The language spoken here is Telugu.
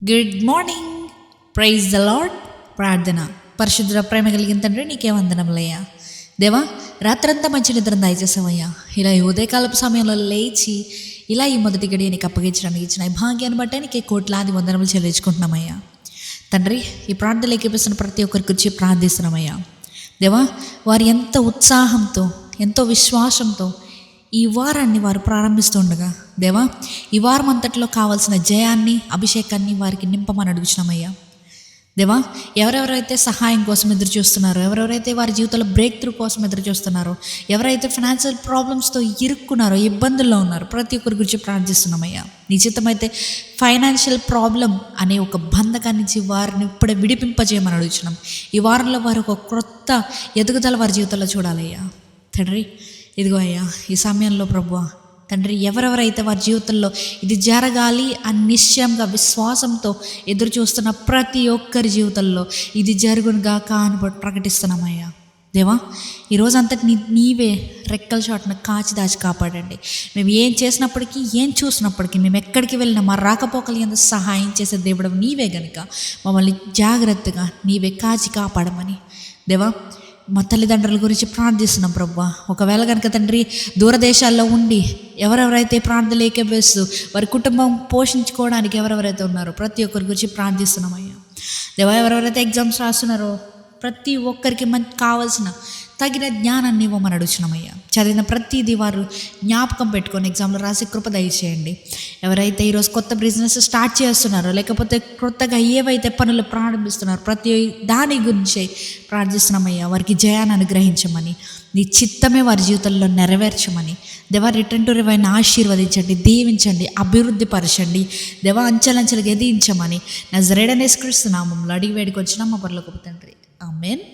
Good morning. Praise the lord. ప్రార్థన. పరిశుద్ధ ప్రేమ కలిగిన తండ్రి నీకే వందనములయ్యా. దేవా, రాత్రంతా మంచి నిద్ర దయచేసావయ్యా. ఇలా ఈ ఉదయకాలపు సమయంలో లేచి ఇలా ఈ మొదటి గడియ నీకు అప్పగించడానికి ఇచ్చిన ఈ భాగ్యాన్ని బట్టే నీకే కోట్లాది వందనములు చెల్లించుకుంటున్నామయ్యా. తండ్రి, ఈ ప్రార్థనలు ఎక్కిపిస్తున్న ప్రతి ఒక్కరికి వచ్చి ప్రార్థిస్తున్నామయ్యా. దేవా, వారు ఎంత ఉత్సాహంతో ఎంతో విశ్వాసంతో ఈ వారాన్ని వారు ప్రారంభిస్తుండగా దేవా, ఈ వారం అంతట్లో కావాల్సిన జయాన్ని అభిషేకాన్ని వారికి నింపమని అడుగుతున్నామయ్యా. దేవా, ఎవరెవరైతే సహాయం కోసం ఎదురు చూస్తున్నారో, ఎవరెవరైతే వారి జీవితంలో బ్రేక్ త్రూ కోసం ఎదురు చూస్తున్నారో, ఎవరైతే ఫైనాన్షియల్ ప్రాబ్లమ్స్తో ఇరుక్కున్నారో, ఇబ్బందుల్లో ఉన్నారో, ప్రతి ఒక్కరి గురించి ప్రార్థిస్తున్నామయ్యా. నిశ్చితమైతే ఫైనాన్షియల్ ప్రాబ్లం అనే ఒక బంధకాన్ని నుంచి వారిని ఇప్పుడే విడిపింపజేయమని అడుగుతున్నాం. ఈ వారంలో వారు ఒక క్రొత్త ఎదుగుదల వారి జీవితంలో చూడాలయ్యా. తండ్రి, ఇదిగో అయ్యా, ఈ సమయంలో ప్రభువా తండ్రి, ఎవరెవరైతే వారి జీవితంలో ఇది జరగాలి అని నిశ్చయంగా విశ్వాసంతో ఎదురు చూస్తున్న ప్రతి ఒక్కరి జీవితంలో ఇది జరుగునుగాక అని ప్రకటిస్తున్నామయ్యా. దేవా, ఈరోజంతటి నీవే రెక్కల చాటున కాచి దాచి కాపాడండి. మేము ఏం చేసినప్పటికీ, ఏం చూసినప్పటికీ, మేము ఎక్కడికి వెళ్ళినా మా రాకపోకలు ఎంత సహాయం చేసే దేవుడు నీవే గనుక మమ్మల్ని జాగ్రత్తగా నీవే కాచి కాపాడమని దేవా, మా తల్లిదండ్రుల గురించి ప్రార్థిస్తున్నాం ప్రభువా. ఒకవేళ కనుక తండ్రి దూరదేశాల్లో ఉండి ఎవరెవరైతే ప్రార్థనలు ఏకీభవిస్తూ వారి కుటుంబం పోషించుకోవడానికి ఎవరెవరైతే ఉన్నారో ప్రతి ఒక్కరి గురించి ప్రార్థిస్తున్నామయ్యా. దేవా, ఎవరెవరైతే ఎగ్జామ్స్ రాస్తున్నారో ప్రతి ఒక్కరికి మనకు కావాల్సిన తగిన జ్ఞానాన్ని ఇవ్వమని అడుగుతున్నామయ్యా. చదివిన ప్రతిదీ వారు జ్ఞాపకం పెట్టుకొని ఎగ్జామ్లో రాసి కృప దయచేయండి. ఎవరైతే ఈరోజు కొత్త బిజినెస్ స్టార్ట్ చేస్తున్నారో, లేకపోతే కొత్తగా ఏవైతే పనులు ప్రారంభిస్తున్నారో ప్రతి దాని గురించి ప్రార్థిస్తున్నామయ్యా. వారికి జయాన్ని అనుగ్రహించమని, నీ చిత్తమే వారి జీవితంలో నెరవేర్చమని దేవా, రిటర్న్ టు రివైన్ ఆశీర్వదించండి, దీవించండి, అభివృద్ధి పరచండి దేవా, అంచెలంచెలుగా ఎదించమని నజరేయుడైన యేసుక్రీస్తు నామములో అడిగి వేడుకొచ్చిన మా పరలోకపు తండ్రి, ఆమేన్.